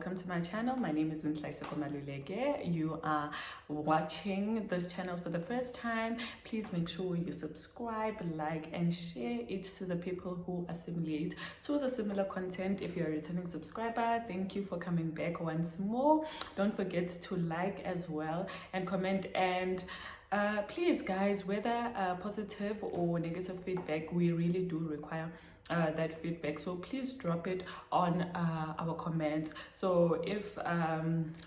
welcome to my channel. My name is Maluleke. You are watching this channel for the first time. Please make sure you subscribe, like, and share it to the people who assimilate to the similar content. If you're a returning subscriber, thank you for coming back once more. Don't forget to like as well and comment, and please guys, whether positive or negative feedback, we really do require that feedback, so please drop it on our comments. So if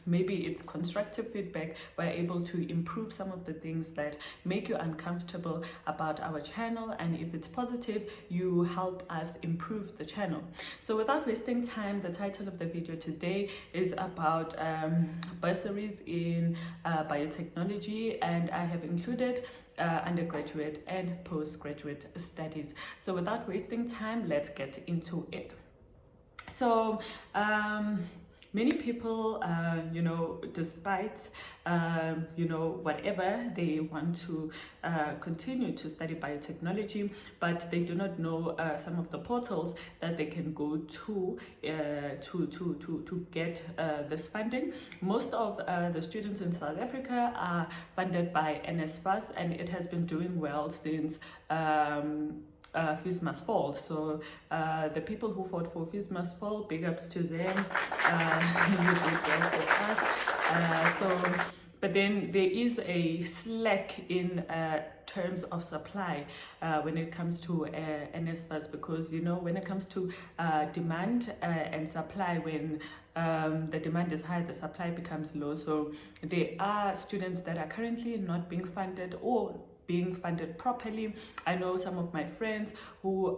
maybe it's constructive feedback, we're able to improve some of the things that make you uncomfortable about our channel, and if it's positive, you help us improve the channel. So without wasting time, the title of the video today is about bursaries in biotechnology, and I have included undergraduate and postgraduate studies. So without wasting time, let's get into it. So many people, despite whatever, they want to continue to study biotechnology, but they do not know some of the portals that they can go to get this funding. Most of the students in South Africa are funded by NSFAS, and it has been doing well since Fees Must Fall. So the people who fought for Fees Must Fall, big ups to them. You did well for us. But then there is a slack in terms of supply when it comes to NSFAS, because when it comes to demand and supply, when the demand is high, the supply becomes low. So there are students that are currently not being funded or being funded properly. I know some of my friends who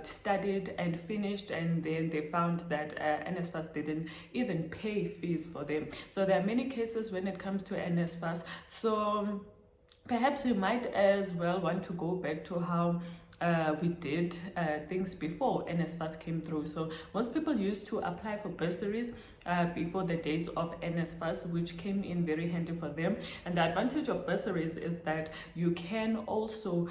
studied and finished, and then they found that NSFAS didn't even pay fees for them. So there are many cases when it comes to NSFAS. So perhaps we might as well want to go back to how we did things before NSFAS came through. So most people used to apply for bursaries before the days of NSFAS, which came in very handy for them. And the advantage of bursaries is that you can also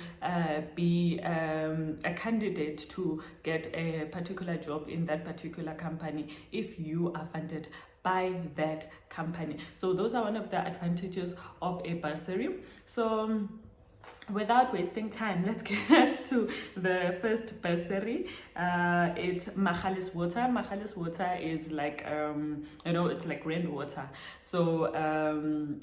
be a candidate to get a particular job in that particular company if you are funded by that company. So those are one of the advantages of a bursary. So without wasting time, let's get to the first bursary. It's Magalies Water. Magalies Water is like it's like rainwater, so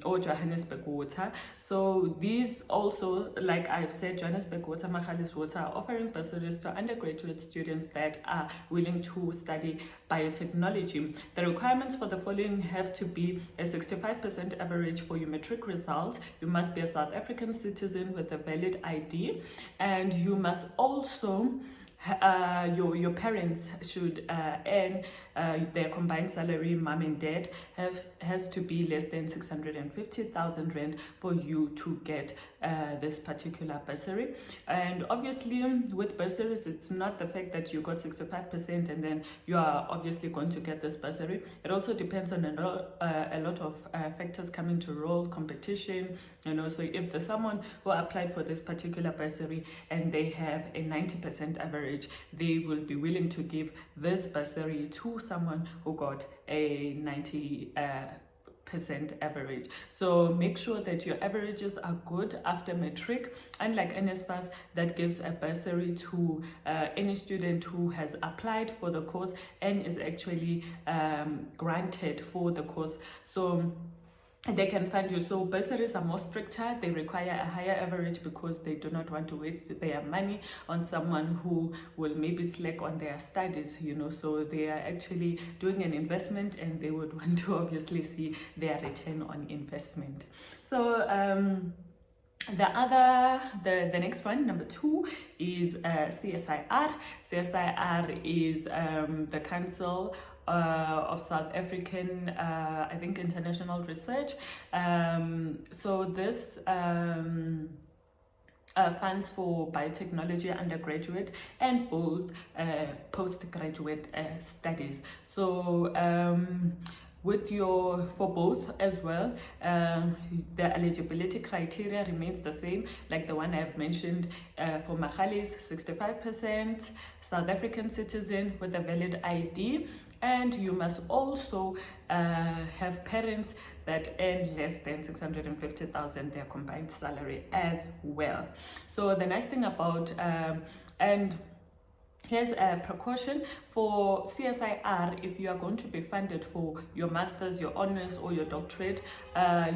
or Johannesburg Water. So these also, like I've said, Johannesburg Water, Magalies Water are offering bursaries to undergraduate students that are willing to study biotechnology. The requirements for the following have to be a 65% average for your matric results. You must be a South African citizen with a valid ID, and you must also your parents should earn their combined salary, mom and dad, has to be less than 650,000 rand for you to get this particular bursary. And obviously with bursaries, it's not the fact that you got 65% and then you are obviously going to get this bursary. It also depends on a lot of factors coming to role, competition, so if there's someone who applied for this particular bursary and they have a 90% average, they will be willing to give this bursary to someone who got a 90% average. So make sure that your averages are good after matric. Unlike NSFAS, that gives a bursary to any student who has applied for the course and is actually granted for the course. So they can fund you. So bursaries are more stricter. They require a higher average because they do not want to waste their money on someone who will maybe slack on their studies, so they are actually doing an investment and they would want to obviously see their return on investment. So the next one, number 2, is CSIR. CSIR is the Council of South African, I think, International Research. So this funds for biotechnology undergraduate and both postgraduate studies. So for both as well, the eligibility criteria remains the same, like the one I've mentioned. For Magalies, 65% South African citizen with a valid ID, and you must also have parents that earn less than 650,000 their combined salary as well. So the nice thing about and here's a precaution for CSIR. If you are going to be funded for your master's, your honors, or your doctorate,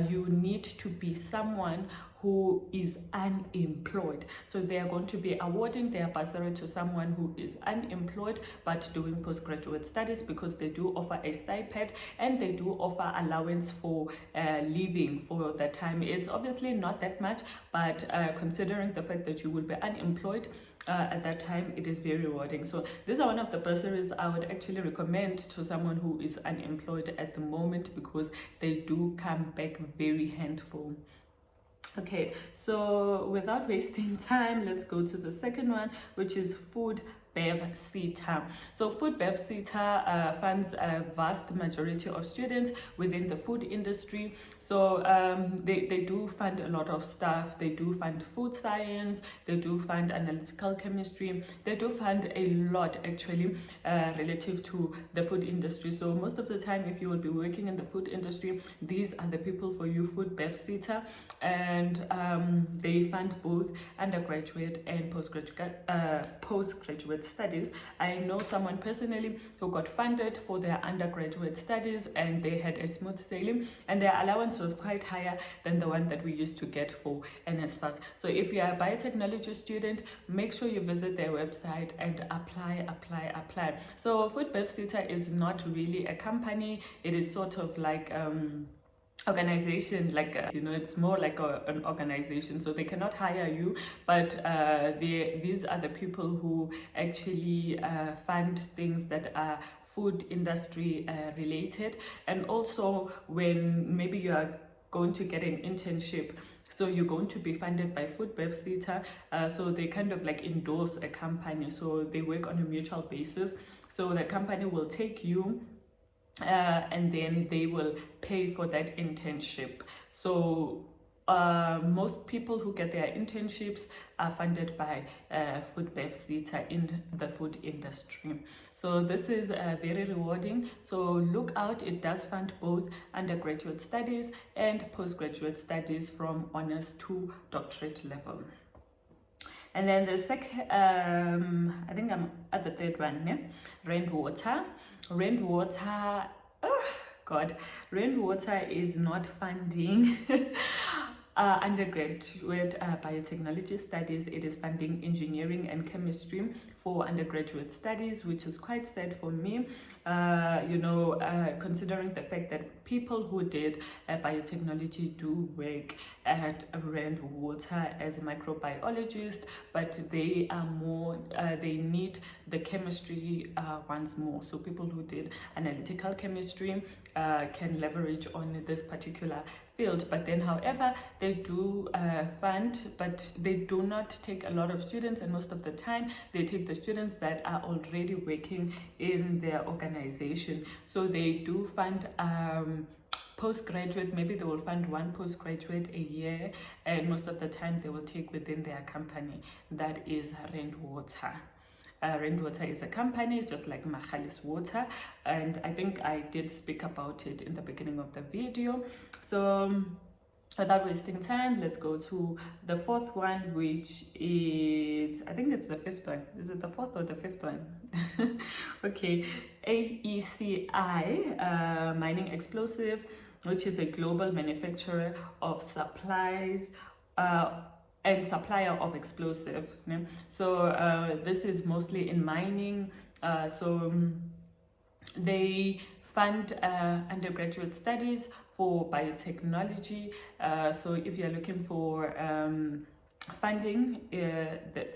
you need to be someone who is unemployed. So they are going to be awarding their bursary to someone who is unemployed but doing postgraduate studies, because they do offer a stipend and they do offer allowance for living for the time. It's obviously not that much, but considering the fact that you will be unemployed at that time, it is very rewarding. So these are one of the bursaries I would actually recommend to someone who is unemployed at the moment, because they do come back very handful. Okay, so without wasting time, let's go to the second one, which is Food Bev SETA. So Food Bev SETA funds a vast majority of students within the food industry. So they do fund a lot of stuff. They do fund food science, they do fund analytical chemistry, they do fund a lot actually relative to the food industry. So most of the time, if you will be working in the food industry, these are the people for you, Food Bev SETA. And they fund both undergraduate and postgraduate studies. I know someone personally who got funded for their undergraduate studies, and they had a smooth sailing, and their allowance was quite higher than the one that we used to get for NSFAS. So if you are a biotechnology student, make sure you visit their website and apply. So Food Bev SETA is not really a company. It is sort of like organization, like it's more like an organization, so they cannot hire you, but these are the people who actually fund things that are food industry related. And also, when maybe you are going to get an internship, so you're going to be funded by Food Bev SETA, so they kind of like endorse a company, so they work on a mutual basis. So the company will take you and then they will pay for that internship. So most people who get their internships are funded by Food Bev SETA in the food industry. So this is very rewarding. So look out, it does fund both undergraduate studies and postgraduate studies from honors to doctorate level. And then the second, I think I'm at the third one, yeah? Rainwater. Rainwater is not funding undergraduate biotechnology studies. It is funding engineering and chemistry for undergraduate studies, which is quite sad for me, considering the fact that people who did biotechnology do work at Rainwater as a microbiologist, but they are more, they need the chemistry once more. So people who did analytical chemistry can leverage on this particular field. But then, however, they do fund, but they do not take a lot of students, and most of the time they take the students that are already working in their organization. So they do fund postgraduate. Maybe they will fund one postgraduate a year, and most of the time they will take within their company. That is Rainwater. Rainwater is a company just like Machalis Water, and I think I did speak about it in the beginning of the video. So without wasting time, let's go to the fourth one, which is, I think it's the fifth one. Is it the fourth or the fifth one? Okay, AECI, Mining Explosive, which is a global manufacturer of supplies and supplier of explosives. Yeah? So this is mostly in mining. So they fund undergraduate studies for biotechnology. So if you're looking for funding,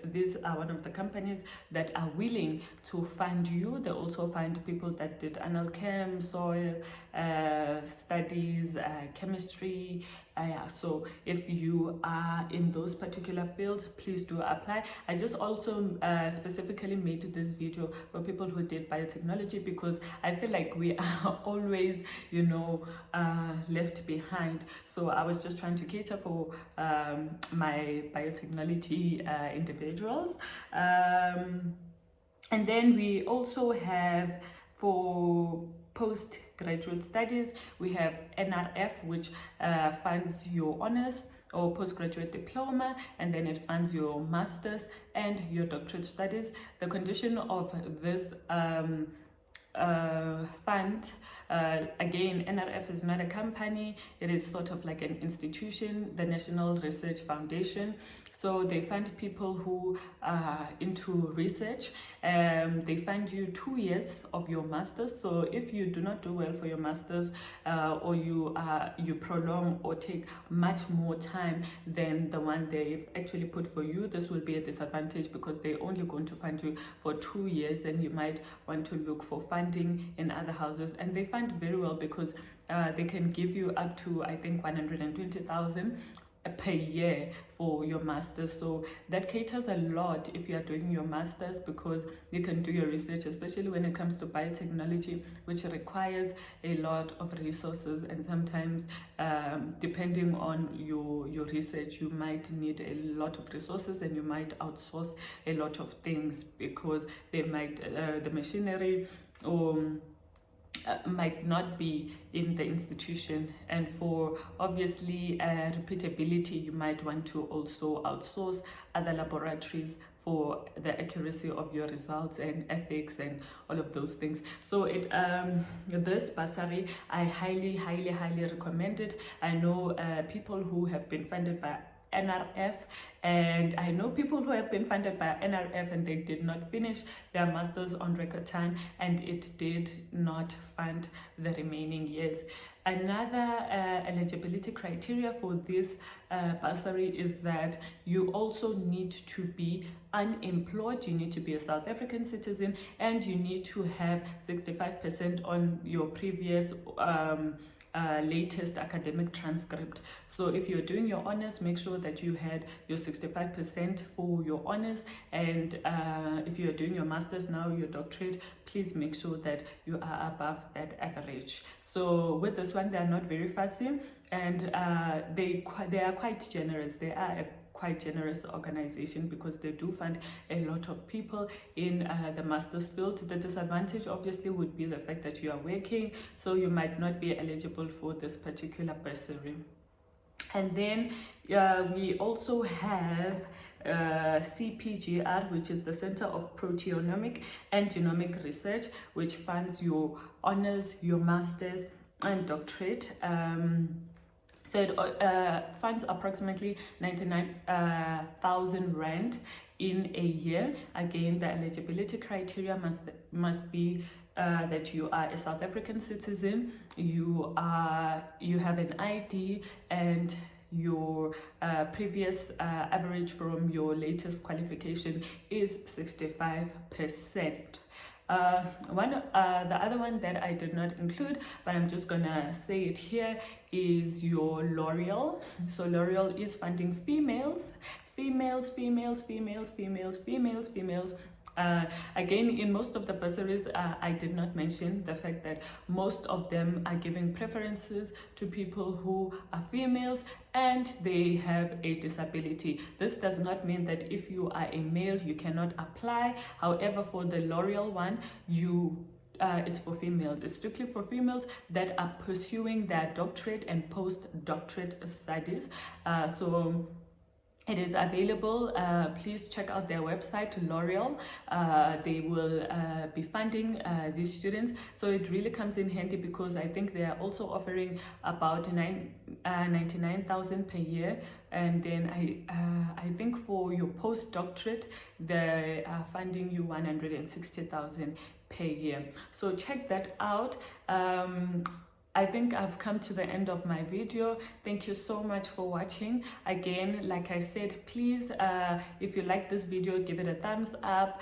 these are one of the companies that are willing to fund you. They also fund people that did anal chem, soil studies, chemistry. So if you are in those particular fields, please do apply. I just also specifically made this video for people who did biotechnology, because I feel like we are always, left behind. So I was just trying to cater for my biotechnology individuals. And then we also have For postgraduate studies, we have NRF, which funds your honors or postgraduate diploma, and then it funds your master's and your doctorate studies. The condition of this fund, again, NRF is not a company, it is sort of like an institution, the National Research Foundation. So they fund people who are into research. They fund you 2 years of your master's. So if you do not do well for your master's, or you prolong or take much more time than the one they've actually put for you, this will be a disadvantage because they're only going to fund you for 2 years, and you might want to look for funding in other houses. And they fund very well because they can give you up to, I think, 120,000 per year for your master's. So that caters a lot if you are doing your master's, because you can do your research, especially when it comes to biotechnology, which requires a lot of resources. And sometimes depending on your research, you might need a lot of resources, and you might outsource a lot of things because they might the machinery or might not be in the institution. And for obviously repeatability, you might want to also outsource other laboratories for the accuracy of your results and ethics and all of those things. So this bursary, I highly recommend it. I know people who have been funded by NRF, and I know people who have been funded by NRF and they did not finish their masters on record time, and it did not fund the remaining years. Another eligibility criteria for this bursary is that you also need to be unemployed, you need to be a South African citizen, and you need to have 65% on your previous latest academic transcript. So if you're doing your honors, make sure that you had your 65% for your honors, and if you're doing your master's now, your doctorate, please make sure that you are above that average. So with this one, they are not very fussy, and they are quite generous. They are a quite generous organization because they do fund a lot of people in the master's field. The disadvantage obviously would be the fact that you are working, so you might not be eligible for this particular bursary. And then we also have CPGR, which is the Center of Proteomic and Genomic Research, which funds your honors, your masters and doctorate. So it funds approximately 99,000 rand in a year. Again, the eligibility criteria must be that you are a South African citizen, you have an ID, and your previous average from your latest qualification is 65%. The other one that I did not include, but I'm just gonna say it here, is your L'Oreal. So L'Oreal is funding females. Again, in most of the bursaries, I did not mention the fact that most of them are giving preferences to people who are females and they have a disability. This does not mean that if you are a male, you cannot apply. However, for the L'Oreal one, it's for females. It's strictly for females that are pursuing their doctorate and postdoctorate studies. So it is available. Please check out their website, L'Oreal. They will be funding these students. So it really comes in handy because I think they are also offering about 99,000 per year. And then I think for your postdoctorate, they are funding you 160,000 per year. So check that out. I think I've come to the end of my video. Thank you so much for watching. Again, like I said, please, if you like this video, give it a thumbs up.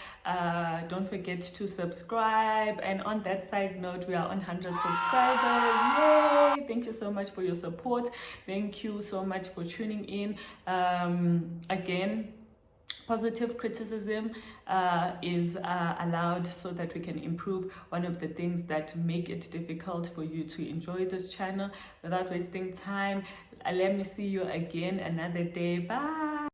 Don't forget to subscribe. And on that side note, we are on 100 subscribers. Yay! Thank you so much for your support. Thank you so much for tuning in. Again, positive criticism is allowed so that we can improve. One of the things that make it difficult for you to enjoy this channel. Without wasting time, let me see you again another day. Bye.